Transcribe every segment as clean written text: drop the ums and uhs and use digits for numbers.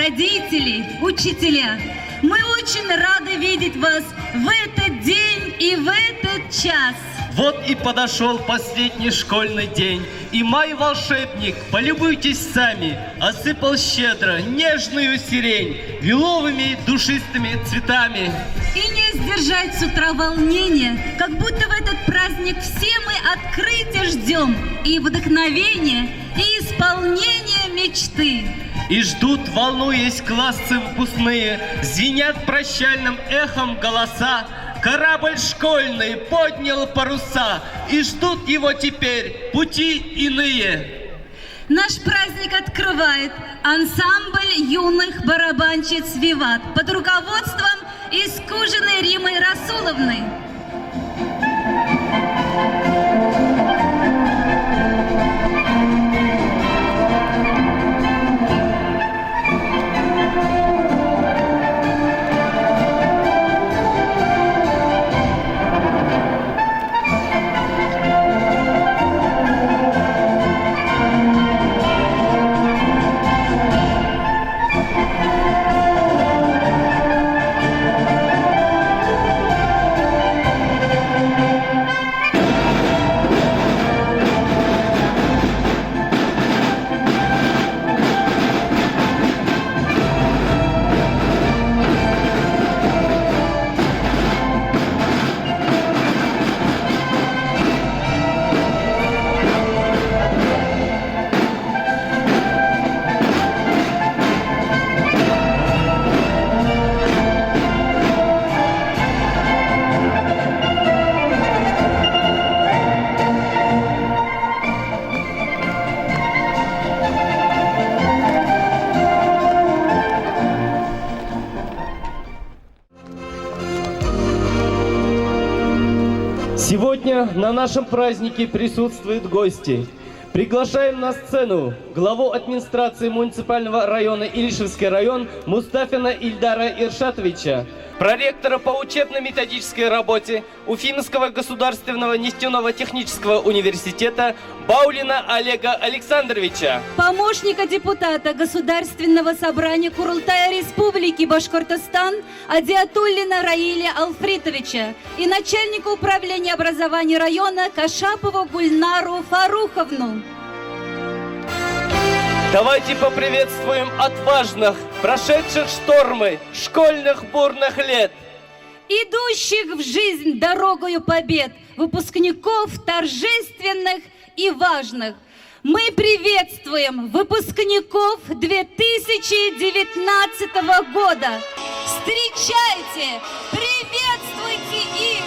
родители, учителя, мы очень рады видеть вас в этот день и в этот час. Вот и подошел последний школьный день, и май-волшебник, полюбуйтесь сами, осыпал щедро нежную сирень лиловыми душистыми цветами. И не сдержать с утра волнения, как будто в этот праздник все мы открытия ждем, и вдохновения, и исполнения мечты. И ждут, волнуясь, классы выпускные, звенят прощальным эхом голоса. Корабль школьный поднял паруса, и ждут его теперь пути иные. Наш праздник открывает ансамбль юных барабанщиц «Виват» под руководством Искужиной Римы Расуловны. Сегодня на нашем празднике присутствуют гости. Приглашаем на сцену главу администрации муниципального района Илишевский район Мустафина Ильдара Иршатовича, проректора по учебно-методической работе Уфимского государственного нефтяного технического университета Баулина Олега Александровича, Помощника депутата Государственного собрания Курултая Республики Башкортостан Адиатуллина Раиля Алфритовича и начальника управления образования района Кашапову Гульнару Фаруховну. Давайте поприветствуем отважных, прошедших штормы школьных бурных лет, Идущих в жизнь дорогою побед, выпускников торжественных и важных. Мы приветствуем выпускников 2019 года. Встречайте, приветствуйте их!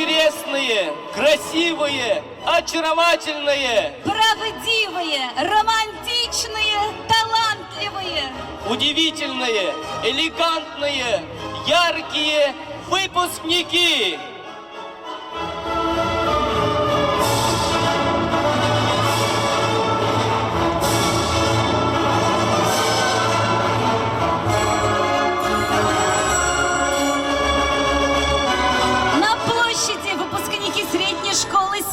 интересные, красивые, очаровательные, правдивые, романтичные, талантливые, удивительные, элегантные, яркие выпускники.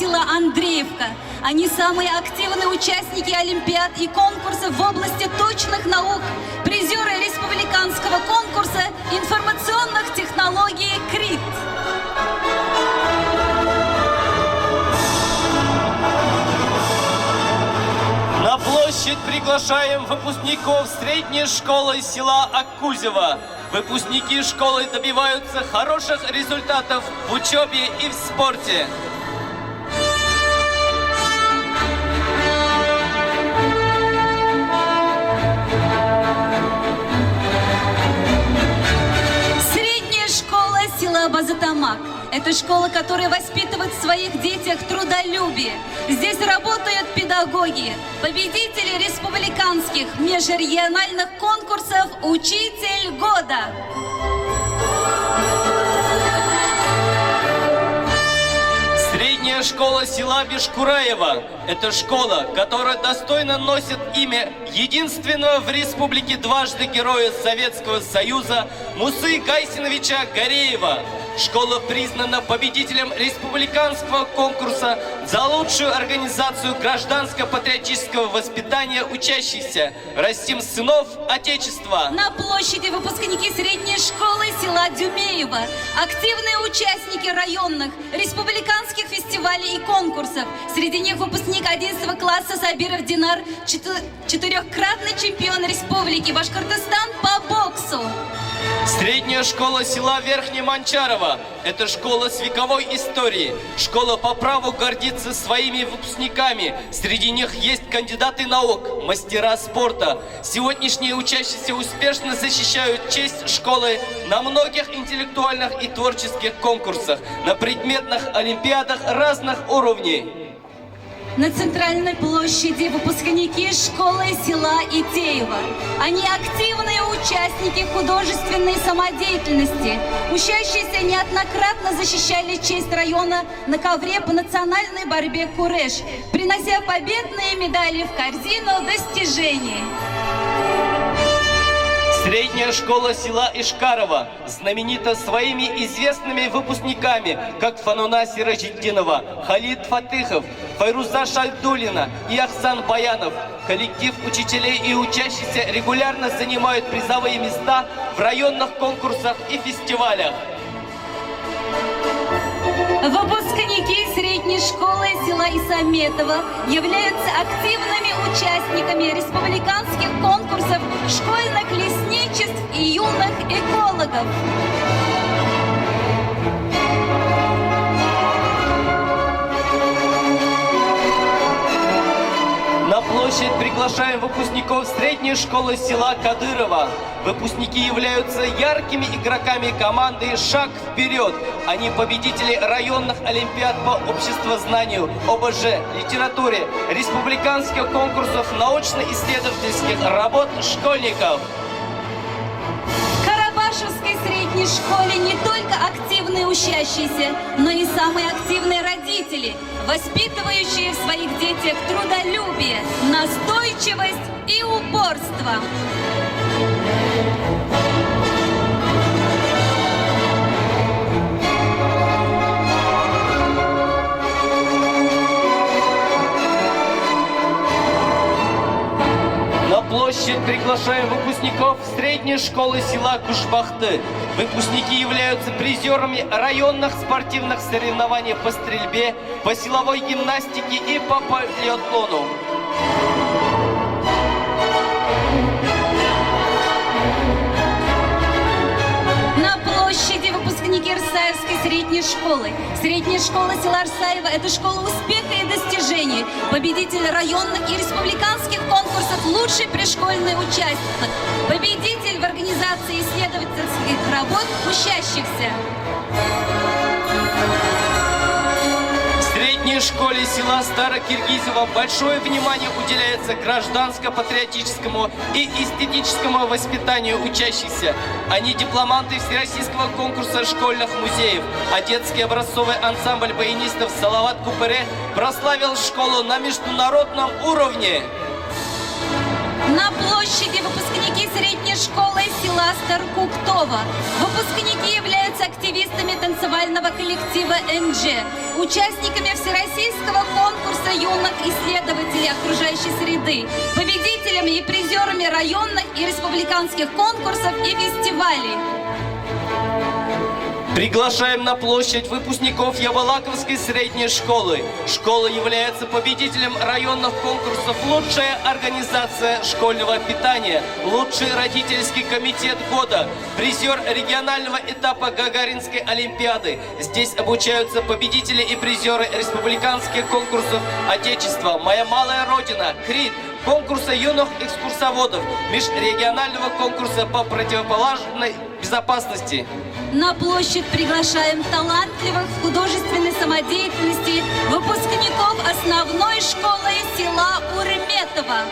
Села Андреевка. Они самые активные участники олимпиад и конкурсов в области точных наук, призеры республиканского конкурса информационных технологий КРИТ. На площадь приглашаем выпускников средней школы села Аккузево. Выпускники школы добиваются хороших результатов в учебе и в спорте. Средняя школа села Базатамак. Это школа, которая воспитывает в своих детях трудолюбие. Здесь работают педагоги, победители республиканских межрегиональных конкурсов «Учитель года». Средняя школа села Бешкураева – это школа, которая достойно носит имя единственного в республике дважды Героя Советского Союза Мусы Гайсиновича Гореева. Школа признана победителем республиканского конкурса за лучшую организацию гражданско-патриотического воспитания учащихся «Растим сынов Отечества». На площади выпускники средней школы села Дюмеево, активные участники районных, республиканских фестивалей и конкурсов. Среди них выпускник 11 класса Сабиров Динар, четырехкратный чемпион республики Башкортостан по боксу. Средняя школа села Верхнеманчарово – это школа с вековой историей. Школа по праву гордится своими выпускниками. Среди них есть кандидаты наук, мастера спорта. Сегодняшние учащиеся успешно защищают честь школы на многих интеллектуальных и творческих конкурсах, на предметных олимпиадах разных уровней. На центральной площади выпускники школы села Итеево. Они активные участники художественной самодеятельности. Учащиеся неоднократно защищали честь района на ковре по национальной борьбе куреш, принося победные медали в корзину достижений. Средняя школа села Ишкарова знаменита своими известными выпускниками, как Фануна Сиражитдинова, Халид Фатыхов, Файруза Шальдулина и Ахсан Баянов. Коллектив учителей и учащихся регулярно занимают призовые места в районных конкурсах и фестивалях. Выпускники средней школы села Исаметово являются активными участниками республиканских конкурсов школьных лесничеств и юных экологов. На площадь приглашаем выпускников средней школы села Кадырова. Выпускники являются яркими игроками команды «Шаг вперед». Они победители районных олимпиад по обществознанию, ОБЖ, литературе, республиканских конкурсов научно-исследовательских работ школьников. В Карабашевской средней школе не только активные учащиеся, но и самые активные родители, воспитывающие в своих детях трудолюбие, настойчивость и упорство. На площадь приглашаем выпускников средней школы села Кушбахты. Выпускники являются призерами районных спортивных соревнований по стрельбе, по силовой гимнастике и по полиатлону. На площади выпускники Арсаевской средней школы. Средняя школа села Арсаево – это школа успеха и достижений, победитель районных и республиканских конкурсов «Лучший пришкольный участник», победитель в организации исследовательских работ учащихся. В средней школе села Старокиргизово большое внимание уделяется гражданско-патриотическому и эстетическому воспитанию учащихся. Они дипломанты всероссийского конкурса школьных музеев, а детский образцовый ансамбль баянистов «Салават Купере» прославил школу на международном уровне. На площади выпускники средней школы села Старкуктово. Выпускники являются активистами танцевального коллектива МДЖ, участниками всероссийского конкурса юных исследователей окружающей среды, победителями и призерами районных и республиканских конкурсов и фестивалей. Приглашаем на площадь выпускников Ябалаковской средней школы. Школа является победителем районных конкурсов «Лучшая организация школьного питания», «Лучший родительский комитет года», призер регионального этапа Гагаринской олимпиады. Здесь обучаются победители и призеры республиканских конкурсов «Отечество», «Моя малая родина», «Крит», конкурса юных экскурсоводов, межрегионального конкурса по противоположной безопасности. На площадь приглашаем талантливых в художественной самодеятельности выпускников основной школы села Урметово.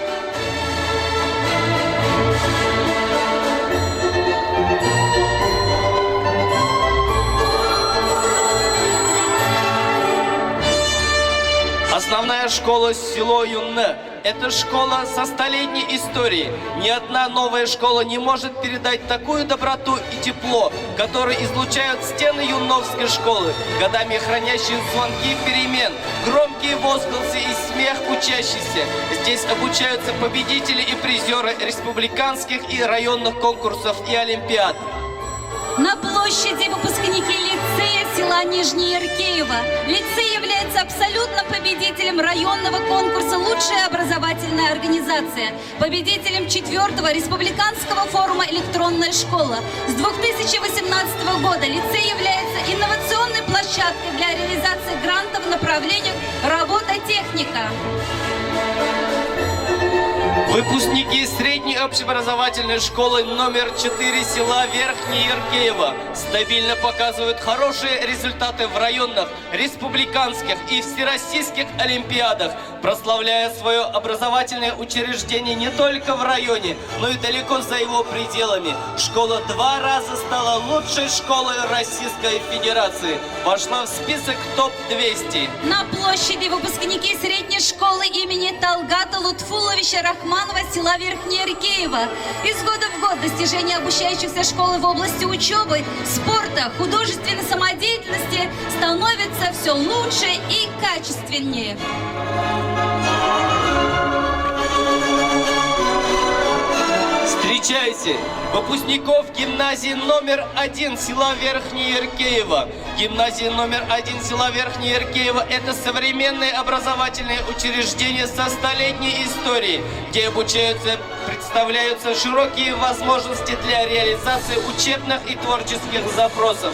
Основная школа село Юнне – это школа со столетней историей. Ни одна новая школа не может передать такую доброту и тепло, которые излучают стены юнновской школы, годами хранящие звонки перемен, громкие возгласы и смех учащихся. Здесь обучаются победители и призеры республиканских и районных конкурсов и олимпиад. На площади выпускники лицея села Нижнеиркеево. Лицей является абсолютно победителем районного конкурса «Лучшая образовательная организация», победителем 4-го республиканского форума «Электронная школа». С 2018 года лицей является инновационной площадкой для реализации грантов в направлениях «Робототехника». Выпускники средней общеобразовательной школы номер 4 села Верхнеиркеево стабильно показывают хорошие результаты в районных, республиканских и всероссийских олимпиадах, прославляя свое образовательное учреждение не только в районе, но и далеко за его пределами. Школа 2 раза стала лучшей школой Российской Федерации, вошла в список ТОП-200. На площади выпускники средней школы имени Талгата Лутфуловича Рахманова села Верхнеиркеево. Из года в год достижения обучающихся школы в области учебы, спорта, художественной самодеятельности становятся все лучше и качественнее. Встречайте выпускников гимназии номер 1 села Верхнеиркеево. Гимназия номер 1 села Верхнеиркеево – это современное образовательное учреждение со столетней историей, где обучаются, представляются широкие возможности для реализации учебных и творческих запросов.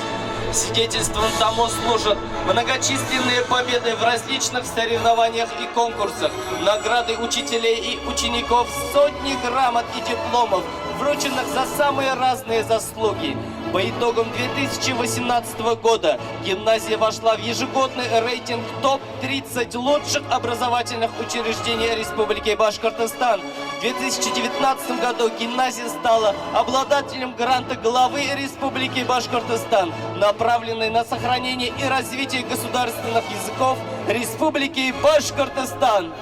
Свидетельством тому служат многочисленные победы в различных соревнованиях и конкурсах, награды учителей и учеников, сотни грамот и дипломов, врученных за самые разные заслуги. По итогам 2018 года гимназия вошла в ежегодный рейтинг ТОП-30 лучших образовательных учреждений Республики Башкортостан. В 2019 году гимназия стала обладателем гранта главы Республики Башкортостан, направленный на сохранение и развитие государственных языков Республики Башкортостан.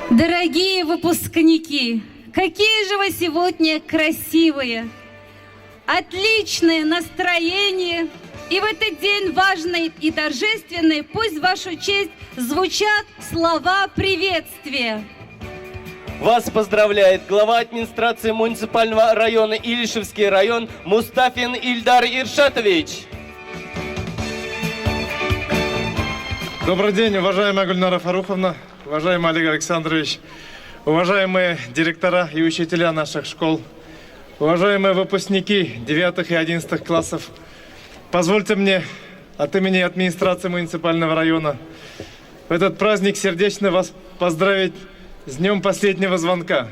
Дорогие выпускники, какие же вы сегодня красивые! Отличное настроение! И в этот день важный и торжественный пусть в вашу честь звучат слова приветствия. Вас поздравляет глава администрации муниципального района Илишевский район Мустафин Ильдар Иршатович. Добрый день, уважаемая Гульнара Фаруховна, уважаемый Олег Александрович, уважаемые директора и учителя наших школ, уважаемые выпускники 9 и 11 классов, позвольте мне от имени администрации муниципального района в этот праздник сердечно вас поздравить с днем последнего звонка.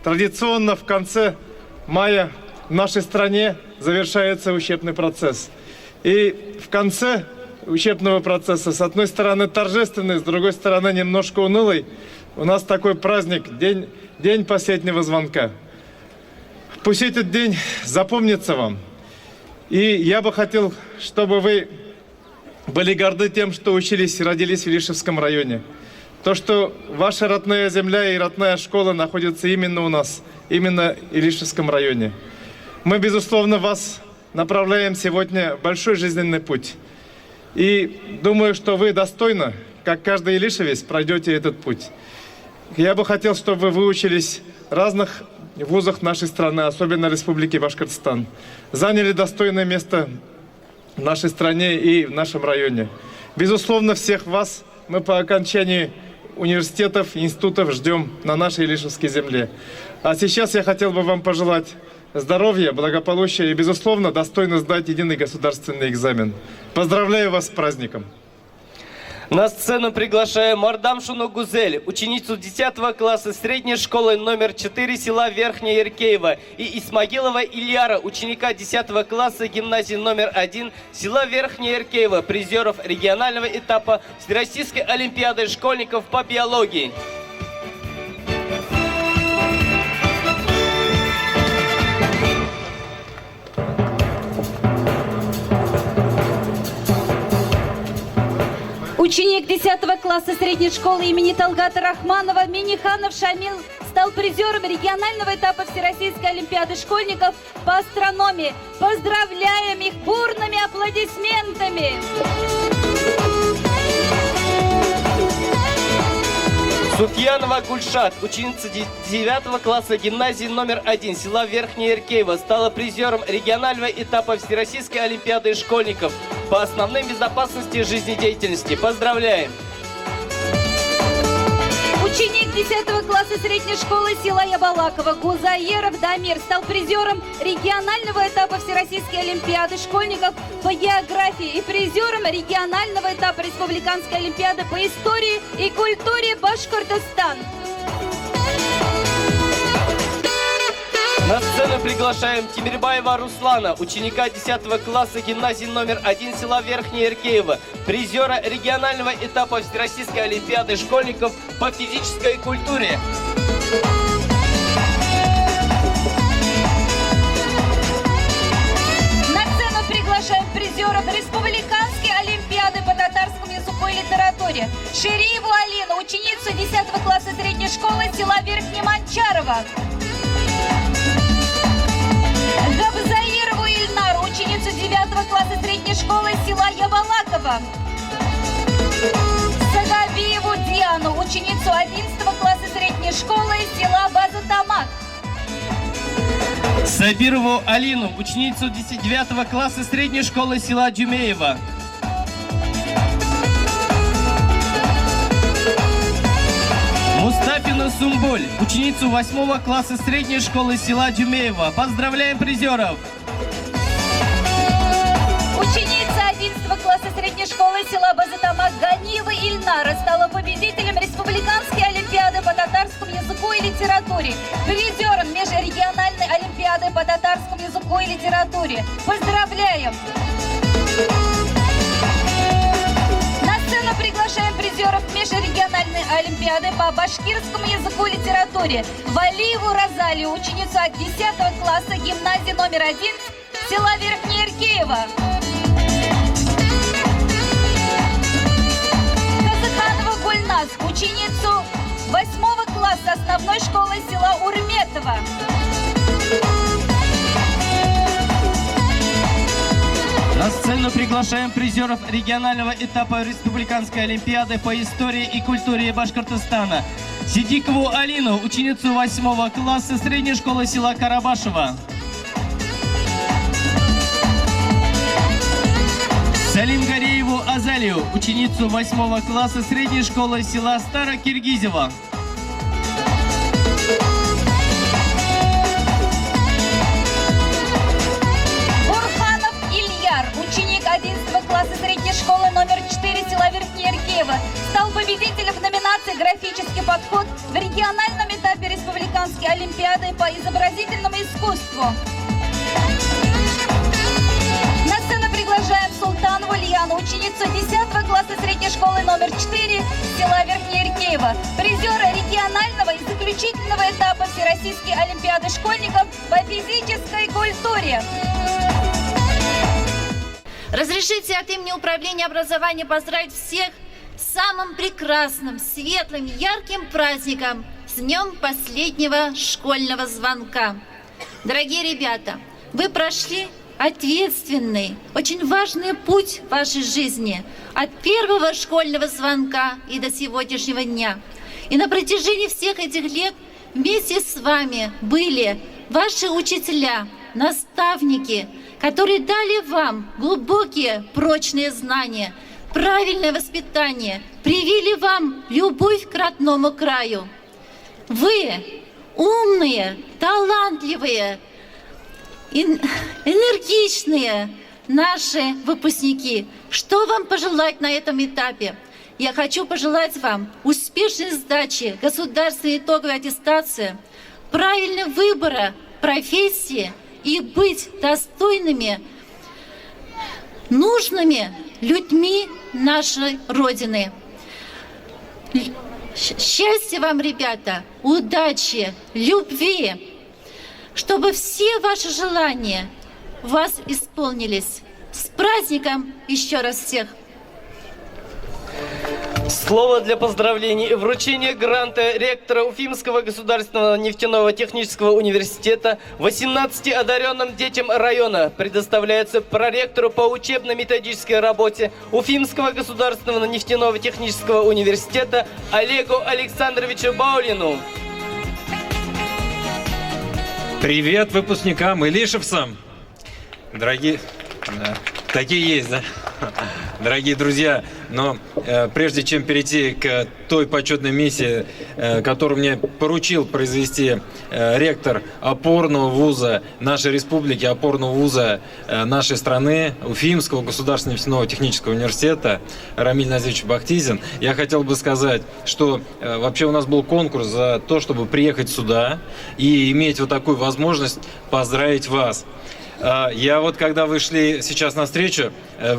Традиционно в конце мая в нашей стране завершается учебный процесс. И в конце учебного процесса, с одной стороны торжественный, с другой стороны немножко унылый, у нас такой праздник, день последнего звонка. Пусть этот день запомнится вам. И я бы хотел, чтобы вы были горды тем, что учились и родились в Илишевском районе. То, что ваша родная земля и родная школа находятся именно у нас, именно в Илишевском районе. Мы, безусловно, вас направляем сегодня в большой жизненный путь. И думаю, что вы достойно, как каждый илишевец, пройдете этот путь. Я бы хотел, чтобы вы выучились в разных вузах нашей страны, особенно Республики Башкортостан. Заняли достойное место в нашей стране и в нашем районе. Безусловно, всех вас мы по окончании университетов и институтов ждем на нашей Илишевской земле. А сейчас я хотел бы вам пожелать здоровья, благополучия и, безусловно, достойно сдать единый государственный экзамен. Поздравляю вас с праздником! На сцену приглашаем Мардамшину Гузель, ученицу 10 класса средней школы номер 4 села Верхняя Иркеева, и Исмагилова Ильяра, ученика 10 класса гимназии номер 1 села Верхняя Иркеева, призеров регионального этапа Всероссийской олимпиады школьников по биологии. Ученик 10 класса средней школы имени Талгата Рахманова Миниханов Шамил стал призером регионального этапа Всероссийской олимпиады школьников по астрономии. Поздравляем их бурными аплодисментами! Суфьянова Гульшат, ученица 9 класса гимназии номер 1 села Верхняя Иркеева, стала призером регионального этапа Всероссийской олимпиады школьников по основным безопасности жизнедеятельности. Поздравляем! Ученик 10 класса средней школы села Ябалаково Гузаеров Дамир стал призером регионального этапа Всероссийской олимпиады школьников по географии и призером регионального этапа Республиканской олимпиады по истории и культуре Башкортостан. На сцену приглашаем Тимирбаева Руслана, ученика 10 класса гимназии номер 1 села Верхняя Иркеева, призера регионального этапа Всероссийской олимпиады школьников по физической культуре. На сцену приглашаем призеров Республиканской олимпиады по татарскому языку и литературе Шириеву Алину, ученицу 10 класса средней школы села Верхнеманчарово. Габзаирову Ильнару, ученицу 9 класса средней школы села Ябалаково. Сагабиеву Диану, ученицу 11 класса средней школы села Базутамак. Сабирову Алину, ученицу 9 класса средней школы села Дюмеева. Мустафину Сумбуль, ученицу 8 класса средней школы села Дюмеева. Поздравляем призеров! Ученица 11 класса средней школы села Базатамак Ганиева Ильнара стала победителем Республиканской олимпиады по татарскому языку и литературе, призером межрегиональной олимпиады по татарскому языку и литературе. Поздравляем! На сцену приглашаем призеров межрегиональной олимпиады по башкирскому языку и литературе Валиеву Розалию, ученицу 10 класса гимназии номер 1 села Верхняя Иркеева. Казаханова Гульназ, ученицу 8 класса основной школы села Урметово. На сцену приглашаем призеров регионального этапа Республиканской олимпиады по истории и культуре Башкортостана Сидикову Алину, ученицу 8 класса средней школы села Карабашева. Салимгарееву Азалию, ученицу 8 класса средней школы села Старокиргизево. Бурханов Ильяр, ученик 11 класса средней школы номер 4 села Верхняя Иркеева, стал победителем в номинации «Графический подход» в региональном этапе Республиканской олимпиады по изобразительному искусству. На сцену приглашаем Султанову Ильяну, ученицу 10 класса средней школы номер 4 села Верхняя Иркеева, призера регионального и заключительного этапа Всероссийской олимпиады школьников по физической культуре. Разрешите от имени Управления образования поздравить всех с самым прекрасным, светлым, ярким праздником, с днем последнего школьного звонка. Дорогие ребята, вы прошли ответственный, очень важный путь в вашей жизни от первого школьного звонка и до сегодняшнего дня. И на протяжении всех этих лет вместе с вами были ваши учителя, наставники, которые дали вам глубокие, прочные знания, правильное воспитание, привили вам любовь к родному краю. Вы умные, талантливые, энергичные наши выпускники. Что вам пожелать на этом этапе? я хочу пожелать вам успешной сдачи государственной итоговой аттестации, правильного выбора профессии и быть достойными, нужными людьми нашей Родины. Счастья вам, ребята, удачи, любви, чтобы все ваши желания у вас исполнились. С праздником еще раз всех! Слово для поздравлений и вручения гранта ректора Уфимского государственного нефтяного технического университета 18 одаренным детям района предоставляется проректору по учебно-методической работе Уфимского государственного нефтяного технического университета Олегу Александровичу Баулину. Привет выпускникам и лишевцам! Дорогие... Да, такие есть, да? Дорогие друзья, но прежде чем перейти к той почетной миссии, которую мне поручил произвести ректор опорного вуза нашей республики, опорного вуза нашей страны, Уфимского государственного нефтяного технического университета Рамиль Назирович Бахтизин, я хотел бы сказать, что вообще у нас был конкурс за то, чтобы приехать сюда и иметь вот такую возможность поздравить вас. Я вот, когда вы шли сейчас на встречу,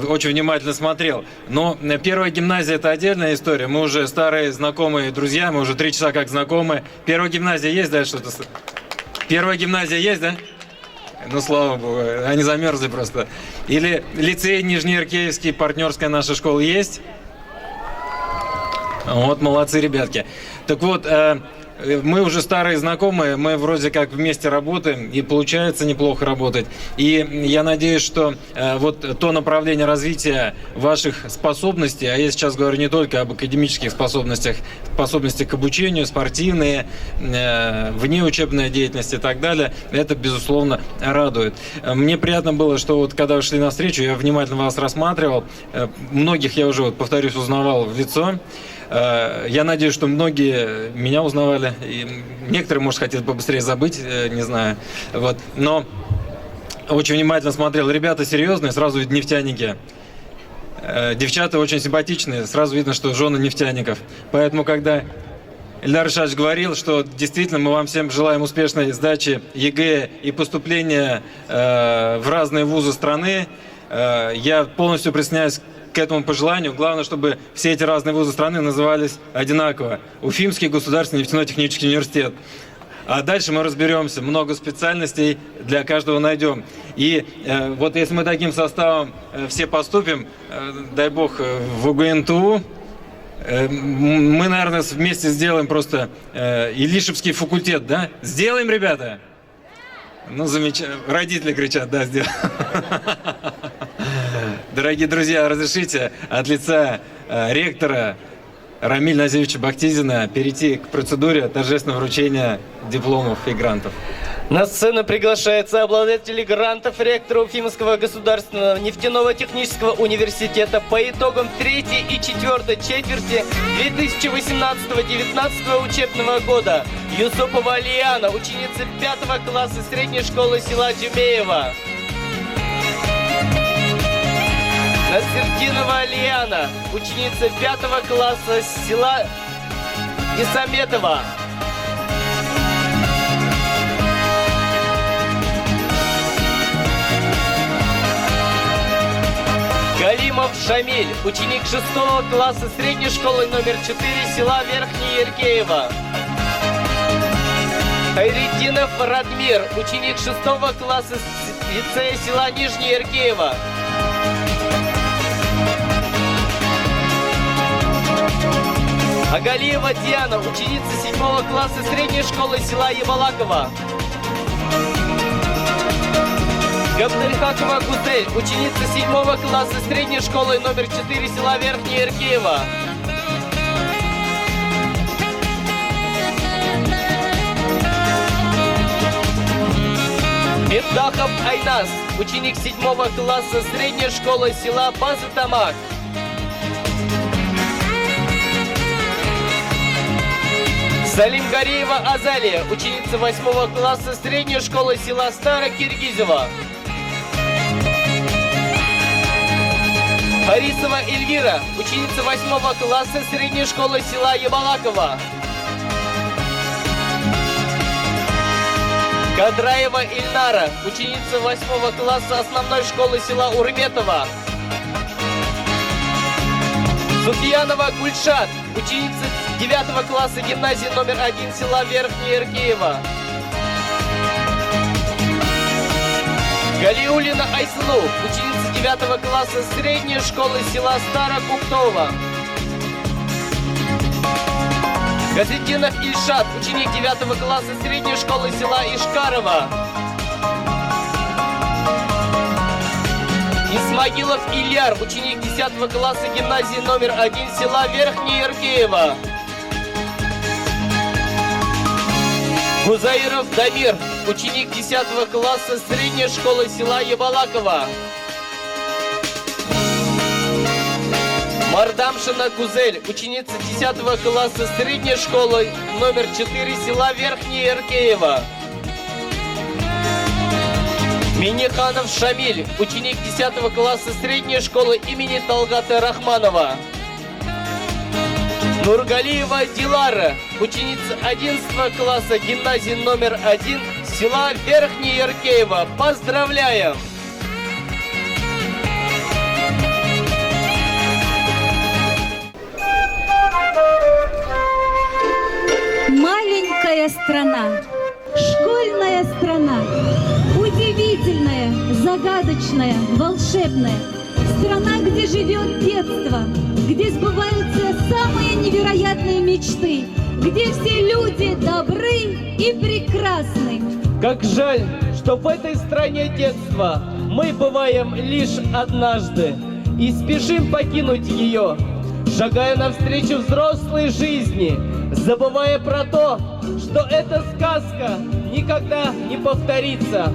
очень внимательно смотрел. Но первая гимназия – это отдельная история. Мы уже старые знакомые друзья, мы уже 3 часа как знакомы. Первая гимназия есть, да, что-то? Первая гимназия есть, да? Ну, слава богу, они замерзли просто. Или лицей Нижнеиркеевский, партнерская наша школа есть? Вот, молодцы, ребятки. Так вот, мы уже старые знакомые, мы вроде как вместе работаем, и получается неплохо работать. И я надеюсь, что вот то направление развития ваших способностей, а я сейчас говорю не только об академических способностях, способности к обучению, спортивные, внеучебная деятельность и так далее, это, безусловно, радует. Мне приятно было, что вот когда вы шли навстречу, я внимательно вас рассматривал, многих я уже, вот, повторюсь, узнавал в лицо. Я надеюсь, что многие меня узнавали, и некоторые, может, хотят побыстрее забыть, не знаю. Вот. Но очень внимательно смотрел. Ребята серьезные, сразу видно нефтяники. Девчата очень симпатичные, сразу видно, что жены нефтяников. Поэтому, когда Ильдар Ишаевич говорил, что действительно мы вам всем желаем успешной сдачи ЕГЭ и поступления в разные вузы страны, я полностью присоединяюсь к этому пожеланию. Главное, чтобы все эти разные вузы страны назывались одинаково. Уфимский государственный нефтяно-технический университет. А дальше мы разберемся. Много специальностей для каждого найдем. И вот если мы таким составом все поступим, дай бог, в УГНТУ, мы, наверное, вместе сделаем просто Илишевский факультет, да? Сделаем, ребята? Ну, замечательно. Родители кричат, да, сделаем. Дорогие друзья, разрешите от лица ректора Рамиля Назировича Бахтизина перейти к процедуре торжественного вручения дипломов и грантов. На сцену приглашаются обладатели грантов ректора Уфимского государственного нефтяного технического университета по итогам 3-й и 4-й четверти 2018-2019 учебного года. Юсупова Алияна, ученица 5 класса средней школы села Джумеева. Насердинова Алияна, ученица 5 класса села Исаметова. Галимов Шамиль, ученик 6 класса средней школы номер 4 села Верхнее Иркеево. Хайретдинов Радмир, ученик 6 класса лицея села Нижнее Иркеево. Агалиева Диана, ученица 7 класса средней школы села Ебалакова. Габдельхакова Гузель, ученица 7 класса средней школы номер 4 села Верхнее Иркеево. Меддахов Айнас, ученик 7 класса средней школы села Базы-Тамак. Салимгариева Азалия, ученица 8 класса средней школы села Старокиргизово. Харисова Эльвира, ученица 8 класса средней школы села Ябалаково. Кадраева Ильнара, ученица 8 класса основной школы села Урметово. Суфиянова Гульшат, ученица 9 класса гимназии номер 1 села Верхнее Иркеево. Галиулина Айсулу, ученица 9 класса средней школы села Старокуптово. Газетдинов Ильшат, ученик 9 класса средней школы села Ишкарова. Исмагилов Ильяр, ученик 10 класса гимназии номер 1 села Верхнее Иркеево. Гузаиров Дамир, ученик 10 класса средней школы села Ябалаково. Мардамшина Гузель, ученица 10 класса средней школы номер 4 села Верхнее Иркеево. Миниханов Шамиль, ученик 10 класса средней школы имени Талгата Рахманова. Нургалиева Дилара, ученица 11 класса гимназии номер 1 села Верхнее Иркеево. Поздравляем! Маленькая страна, школьная страна, удивительная, загадочная, волшебная. Страна, где живет детство, где сбываются самые невероятные мечты, где все люди добры и прекрасны. Как жаль, что в этой стране детства мы бываем лишь однажды и спешим покинуть ее, шагая навстречу взрослой жизни, забывая про то, что эта сказка никогда не повторится.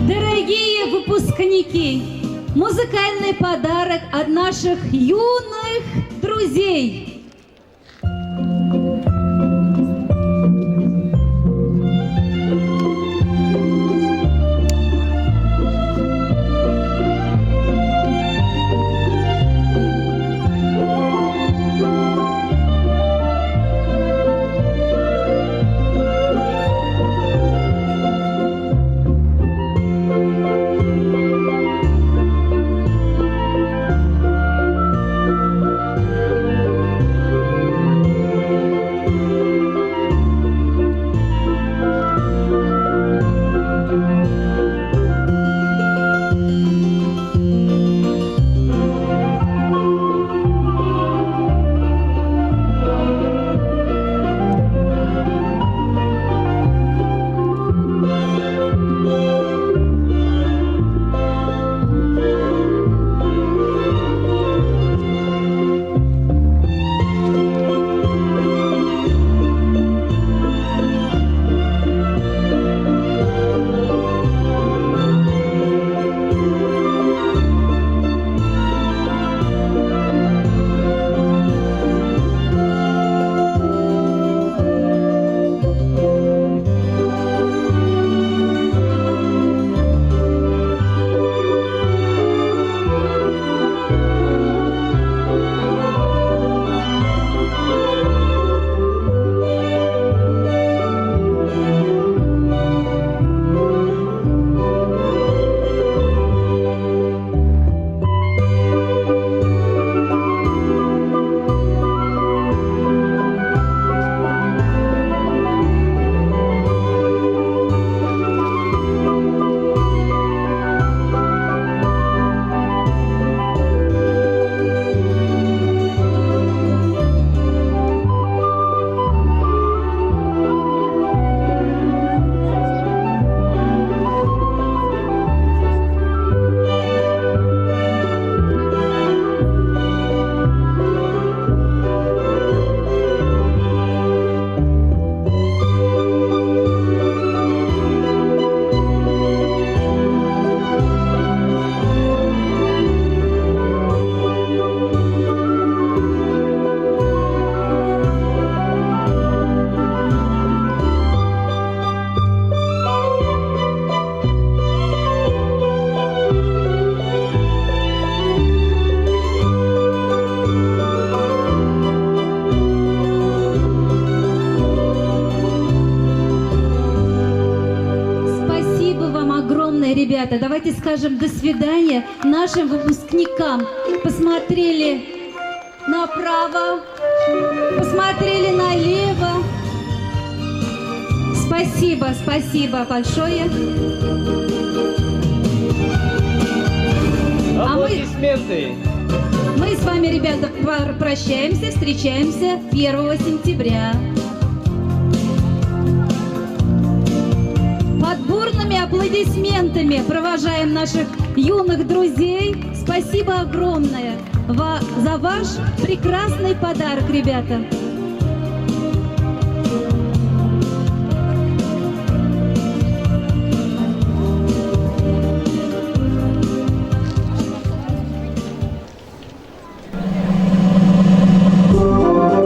Дорогие выпускники, музыкальный подарок от наших юных друзей. ребята, давайте скажем до свидания нашим выпускникам. Посмотрели направо, посмотрели налево. Спасибо, спасибо большое. Аплодисменты. Мы с вами, ребята, прощаемся, встречаемся 1 сентября. Под бурными аплодисментами провожаем наших юных друзей. Спасибо огромное за ваш прекрасный подарок, ребята.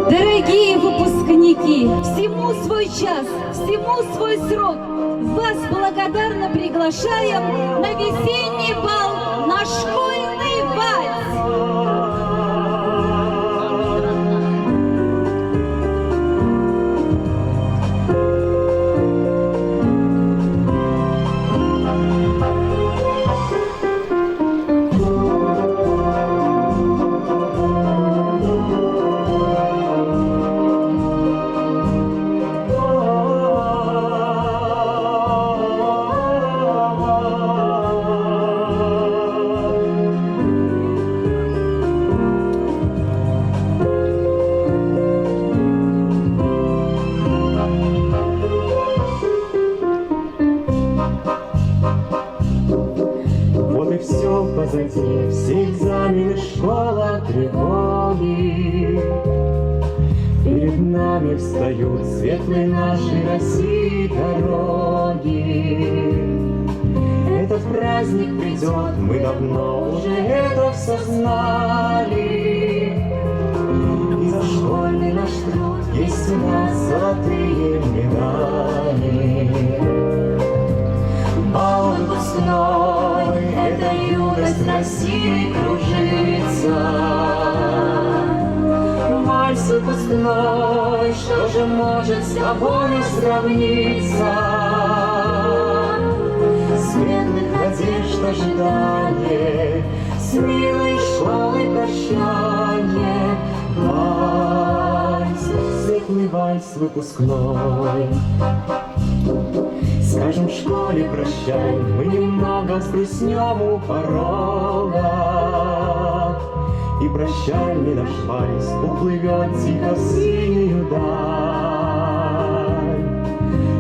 Дорогие выпускники, всему свой час, всему свой срок. Вас благодарно приглашаем на весенний бал, на школьный вальс. Позади все экзамены, школа тревоги. Перед нами встают светлые нашей России дороги. Этот праздник придет, мы давно уже это все знали. И за школьный наш труд есть у нас золотые медали. Бал выпускной, это юность России кружится. Вальс выпускной, что же может с тобой сравниться? Светлых надежд ожидание, с милой школой прощание. Вальс, светлый вальс выпускной. Скажем в школе прощай, мы немного взгрустнем у порога. И прощальный наш вальс уплывет тихо в синюю даль.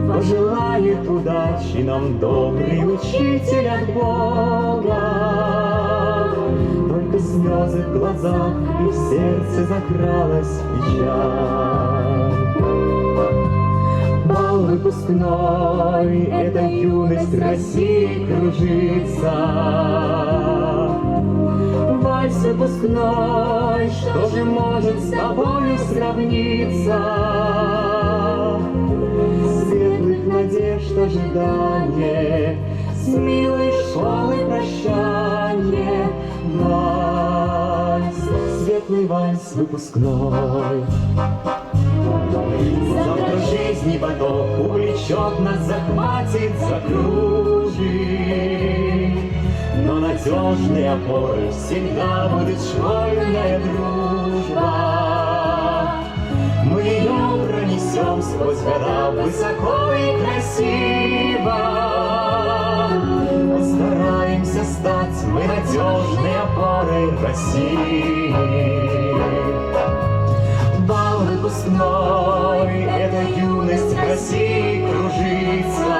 Пожелает удачи нам добрый учитель от Бога. Только слезы в глазах и в сердце закралась печаль. Бал выпускной, это юность России кружится. Вальс выпускной, что же может с тобою сравниться? Светлых надежд ожидание, с милой школой прощание. Вальс, светлый вальс выпускной. Завтра жизни поток увлечет нас, захватит, закружит. Но надежные опоры всегда будет школьная дружба. Мы ее пронесем сквозь года высоко и красиво. Постараемся стать мы надежной опорой России. Бал выпускной, это юность России кружится.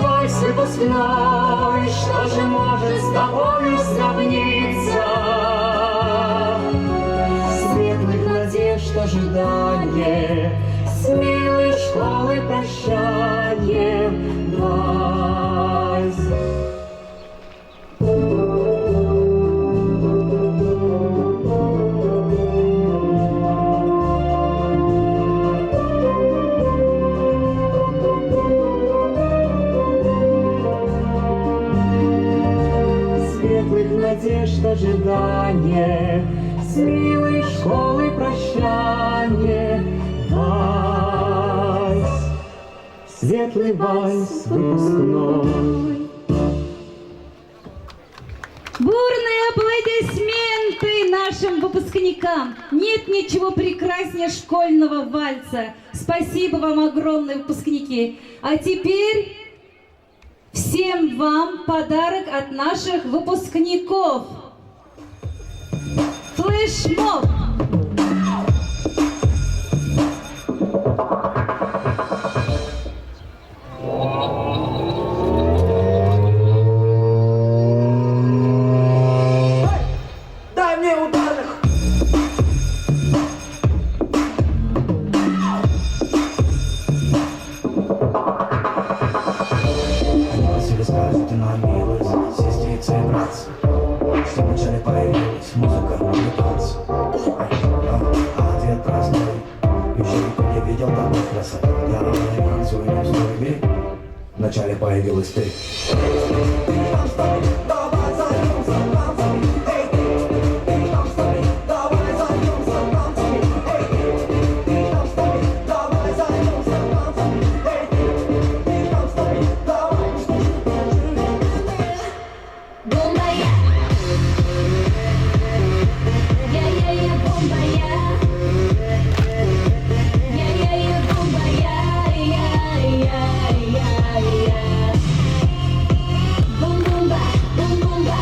Вальс выпускной, что же может с тобою сравниться? Светлых надежд ожидание, с милой школой прощание. Вальс. Надежд ожидание, с милой школой прощание. Вальс, светлый вальс выпускной. Бурные аплодисменты нашим выпускникам. Нет ничего прекраснее школьного вальса. Спасибо вам огромное, выпускники. А теперь всем вам подарок от наших выпускников. Флешмоб. Дай мне ударных! Просили сказать, но милость, сестрица и братцы, что вначале появилась музыка и танцы. А ответ простой, еще никто не видел такой красоты. Я танцую не в стойбе, вначале появилась ты. Давай займемся танцами! Эй, ты там с нами! Давай займемся танцами! Эй, ты там с нами! Давай займемся танцами! Эй, ты там с нами! Давай! Бомба я. Я бомба я. Я бомба я. Бум-бумба, бум-бумба.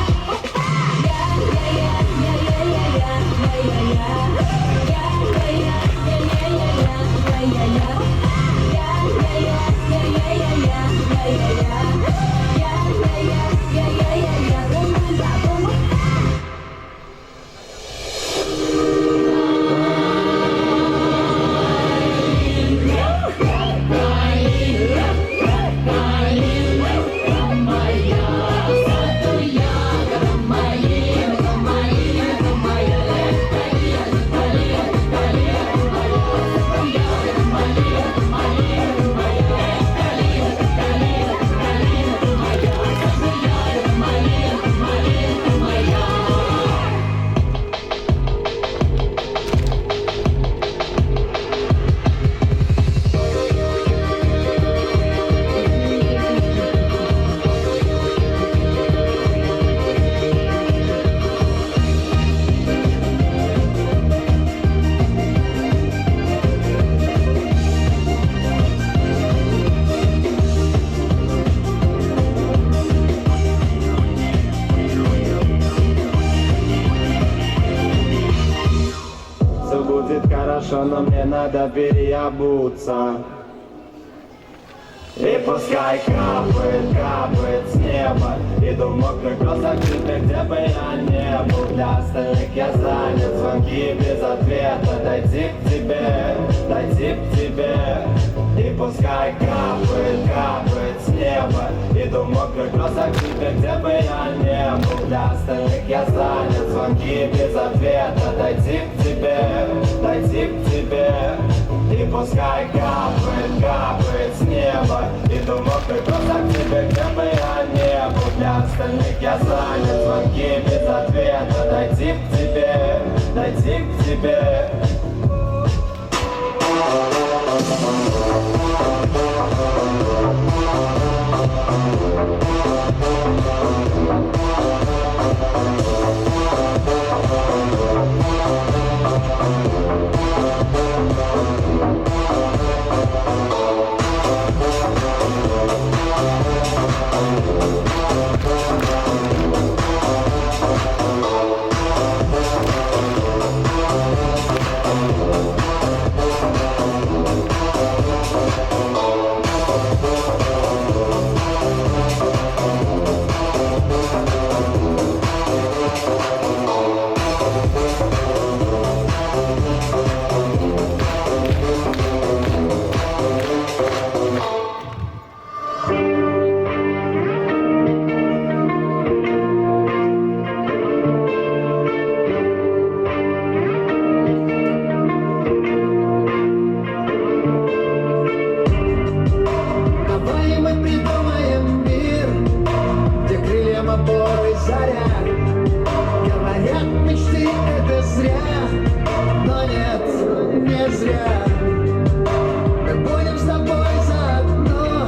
Все будет хорошо, но мне надо переобуться. И пускай капает, капает с неба. Иду в мокрых глазах тебе, где бы я не был. Для остальных я занят, звонки без ответа. Дойти к тебе, дойти к тебе. И пускай капает, капает с неба. Иду в мокрых глазах тебе, где бы я не был. Для остальных я занят, звонки без ответа. Дойти к тебе, дойти к тебе. И пускай капает, капает с неба. Иду в мокрых глазах к тебе, где бы я не был. Для остальных я занят, звонки без ответа. Дойти к тебе, дойти к тебе. зря. Мы будем с тобой заодно.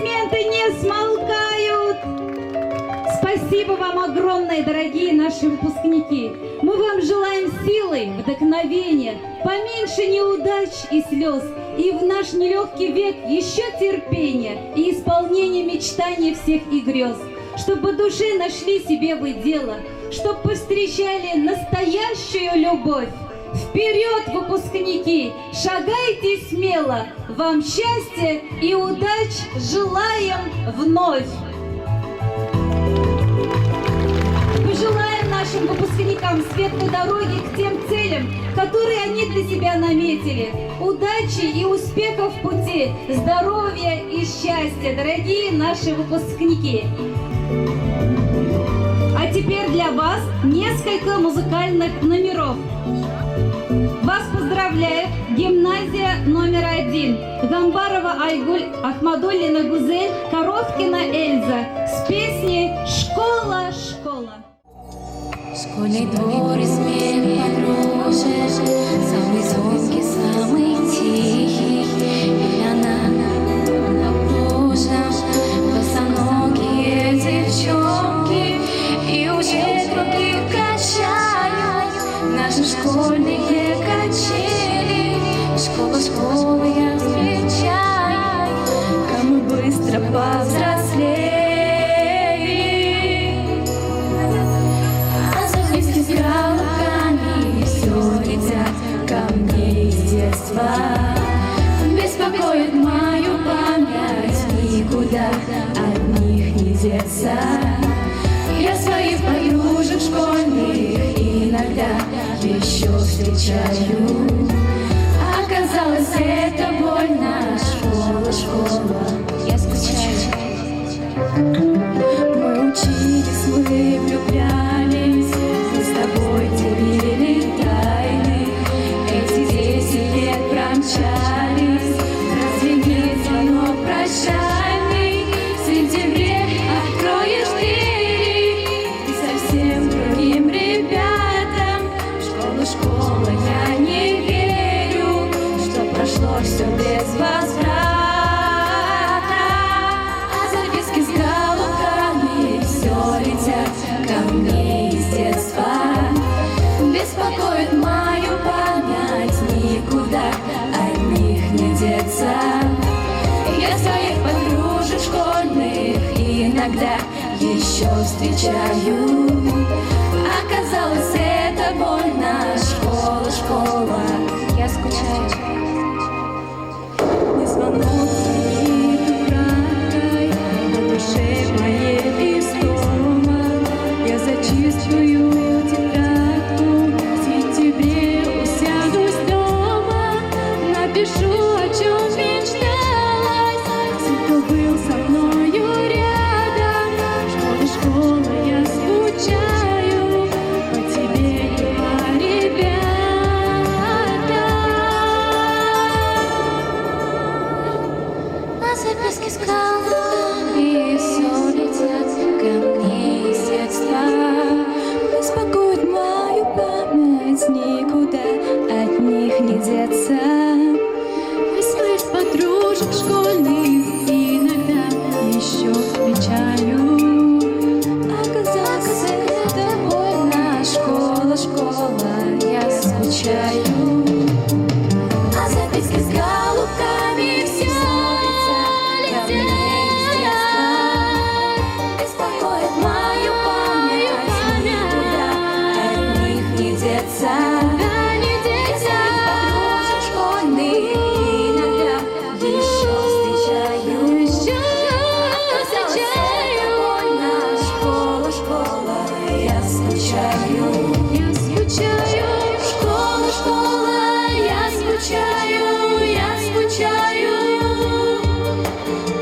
аплодисменты не смолкают. Спасибо вам огромное, дорогие наши выпускники. Мы вам желаем силы, вдохновения, поменьше неудач и слез, и в наш нелегкий век еще терпения и исполнения мечтаний всех и грез. Чтобы душе нашли себе вы дело, чтоб повстречали настоящую любовь. Вперед, выпускники, шагайте смело, вам счастья и удач желаем вновь. Пожелаем нашим выпускникам светлой дороги к тем целям, которые они для себя наметили. Удачи и успехов в пути, здоровья и счастья, дорогие наши выпускники. А теперь для вас несколько музыкальных номеров. Вас поздравляет гимназия номер 1. Гамбарова Айгуль, Ахмадуллина Гузель, Коровкина Эльза с песней «Школа, школа». Школьный двор и смех подружек, самый звонкий, самый тихий. И она окружена, босоногие девчонки, и уже других качают наши школьные качели. Школа, школа, я встречаю, кому быстро повзрослели. С галками все летят ко мне из детства. Беспокоит мою память, никуда от них не деться. Я своих подружек школьных иногда еще встречаю. Оказалось, это больно. Школа, школа, я скучаю. Мы учились, мы влюблялись, мы с тобой делили тайны. Эти 10 лет промчались, разве не звонок прощальный? В сентябре откроешь двери и совсем другим ребятам. Школа, школа, я не верю, что прошло все без возврата. А записки с галками все летят ко мне из детства. Беспокоит мою память, никуда от них не деться. Я своих подружек школьных иногда еще встречаю. Оказалось, это больно. Школа, школа, я скучаю. Не звонок звонит украдкой, на душе моей истома. Я зачистую тетрадку, в сентябре усядусь дома. Напишу, о чем мечталась, все, кто был со мною рядом. Школа, школа, я скучаю по тебе и по ребятам. А записки с галками все летят ко мне из детства. Беспокоит мою память, никуда от них не деться. И своих подружек школьных иногда еще встречаю. Оказалось, это больно. Школа, школа, я скучаю. А записки с голубками все летят. Беспокоит мою память, никуда от них не деться. Подружек школьных иногда еще встречаю. Оказалось, это больно. Школа, школа, я скучаю. Я скучаю. Школа, школа, я скучаю. Я скучаю.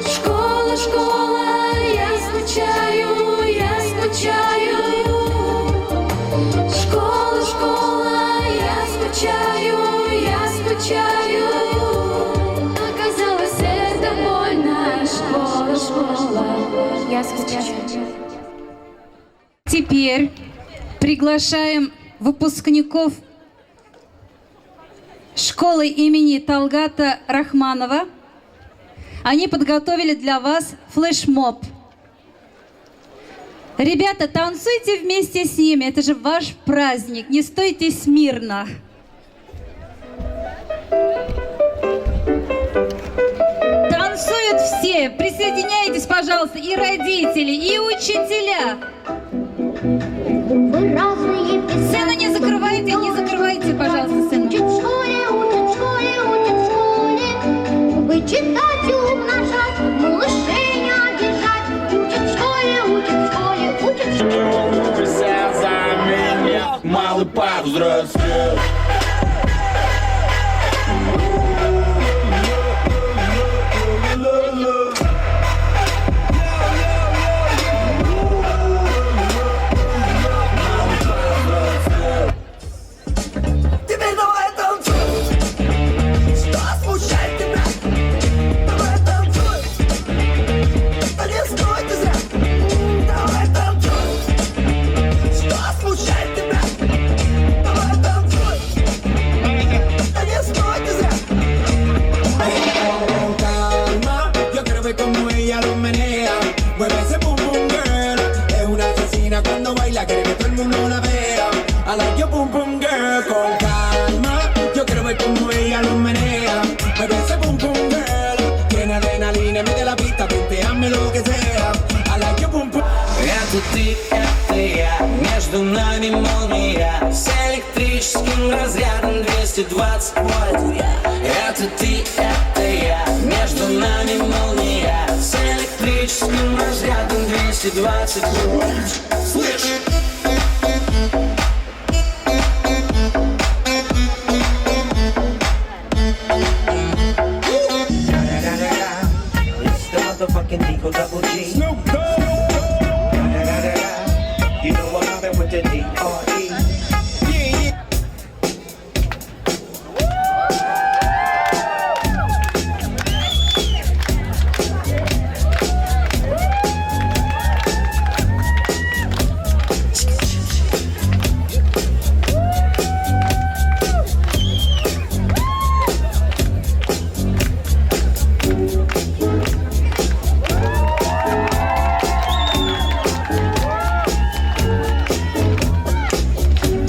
Школа, школа, я скучаю. Я скучаю. Школа, школа, я скучаю. Я скучаю. Оказалось, это больно. Школа, школа, я скучаю. Теперь приглашаем выпускников школы имени Талгата Рахманова Они подготовили для вас флешмоб. Ребята, танцуйте вместе с ними, это же ваш праздник, не стойте смирно. Танцуют все, присоединяйтесь, пожалуйста, и родители, и учителя. Сцену не закрывайте, пожалуйста, сцену. Учат в школе, учат в школе. Вычитать и умножать, малышей не обижать. Учат в школе, учат в школе, учат в школе. Вся за меня, малый повзрослел. Теперь давай танцуй. Что смущает тебя? Давай танцуй. Да не стой ты зря. Давай танцуй. Что смущает тебя? Давай танцуй. Да не стой ты зря. Con calma, yo quiero ver como ella lo menea. Mueve ese boom boom girl. Es una asesina cuando baila, quiere que todo el mundo la vea. I like your boom boom girl. Con calma, yo quiero ver como ella lo menea. Mueve ese boom boom girl. Tiene adrenalina, mete la pista, hazme lo que sea. I like your boom boom. Это ты, это я, между нами молния с электрическим разрядом 220 вольт. Это ты, это я, между нами молния с электрическим разрядом 220 вольт. Слышь? It's the motherfucking Eagle Double G. Snoop Dogg. You know I'm mobbing with the D.R.E.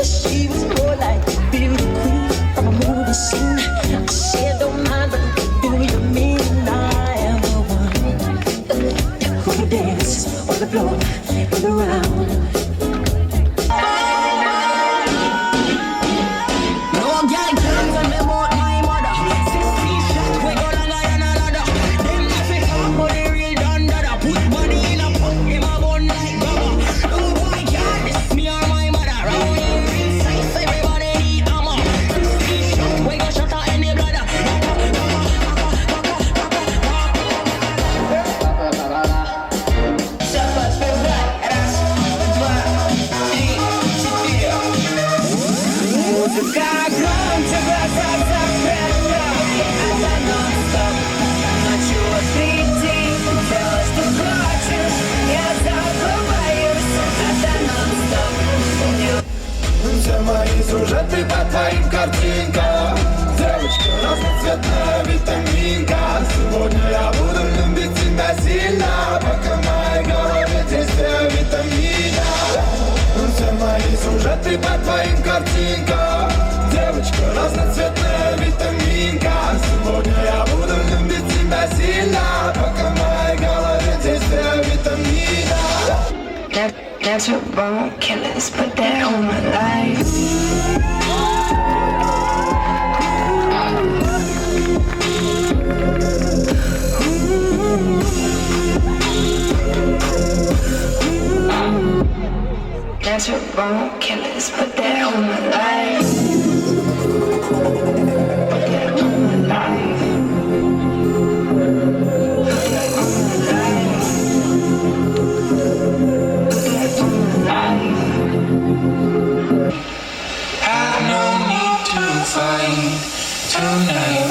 She was more like a beauty queen from a movie scene. She don't mind, but do you mean I am the one who can dance on the floor and around? No girl can't tell me about my mother. 6 feet shot, we go longer than a ladder. Them left it up, but they real done dada. Put money in a pot, him a bun like rubber. No boy can't diss me or my mother. Round here real size, everybody need hammer. 6 feet shot, we go shut out any bladder. Музыка громче, глаза закрыты. Это нон-стоп. Ночью среди делай, что хочешь. Я забываюсь. Это нон-стоп. Все мои сюжеты по твоим картинкам. Девочка разноцветная витаминка. Сегодня я буду любить тебя сильно, пока в моей голове действие витамина. Все мои сюжеты по твоим картинкам. Девочка разноцветная витаминка. Сегодня я буду любить тебя сильно, пока в моей голове действие витамина. Natural born killers, put that on my life. Natural born killers, put that on my life. Put that on my life. Put that on my life. Put that on my life. Had no need to fight tonight.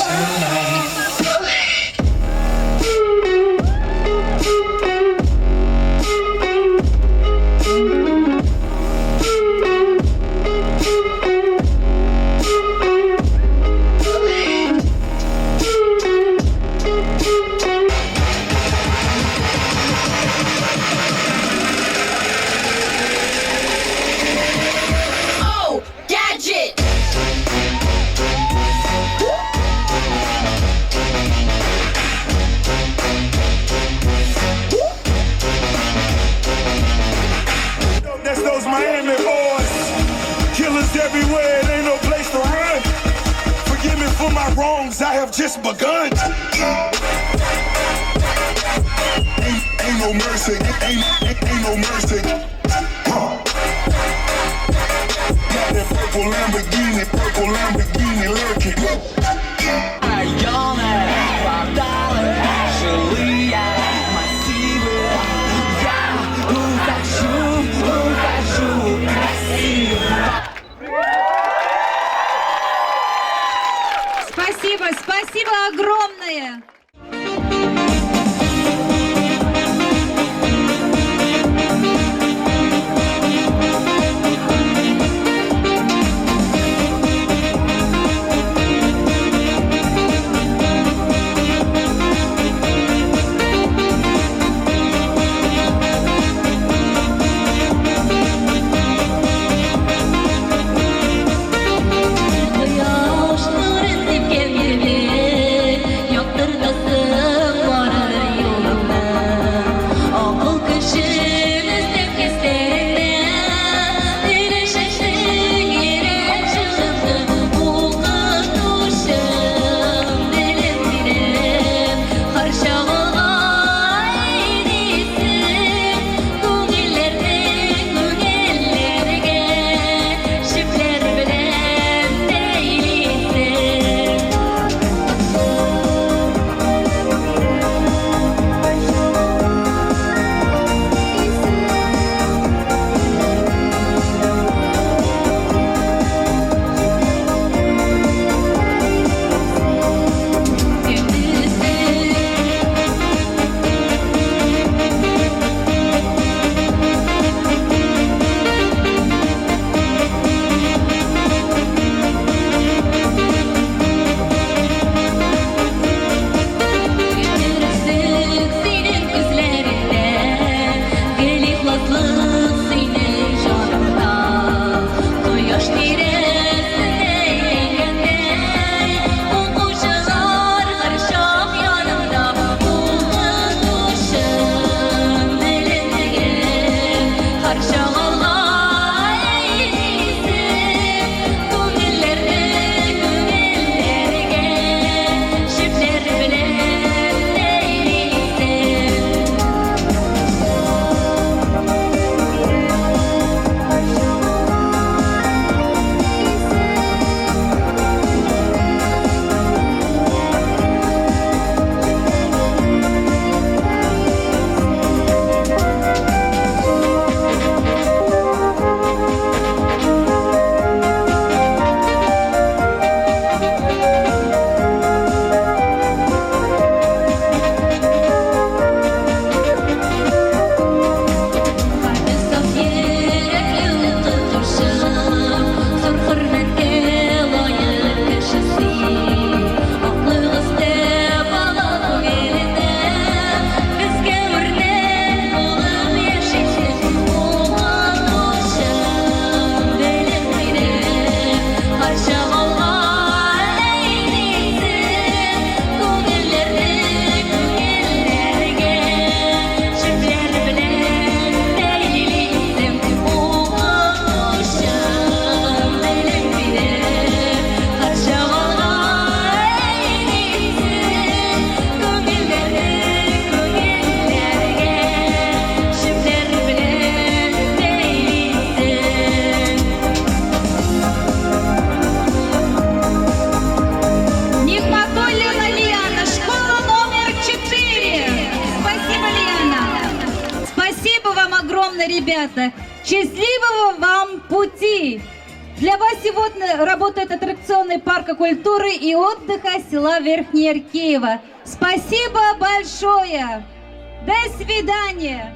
songs I have just begun. Ain't no mercy, ain't no mercy. Got that purple Lamborghini lurking. Районы, кварталы, жилые массивы. Я ухожу красиво. Спасибо, спасибо огромное! Quyosh nurin sepgan yigit, yoqtirdasin borar yo'limni. Oqil kishimiz deb kestirdi, erishishning erishimni. O'qituvchim dilim dilim, har shog'ilga aynisin. Ko'ngillarning ko'ngillariga shiblar bilan deylisin. Gündüzlük senin gözlerinde, gel ihlaslık senin canında. Quyosh teresinde eğlengende, o'quvchilar har shoh yonimda. O'qituvchim dilim dilim, har shog'ilga aynisin. Ko'ngillarning ko'ngillariga shiblar bilan Нигматуллина Лиана, школа номер 4. Спасибо, Лиана. Спасибо вам огромное, ребята. Счастливого вам пути. Для вас сегодня работает аттракционный парка культуры и отдыха села Верхнее Аркеево. Спасибо большое. До свидания.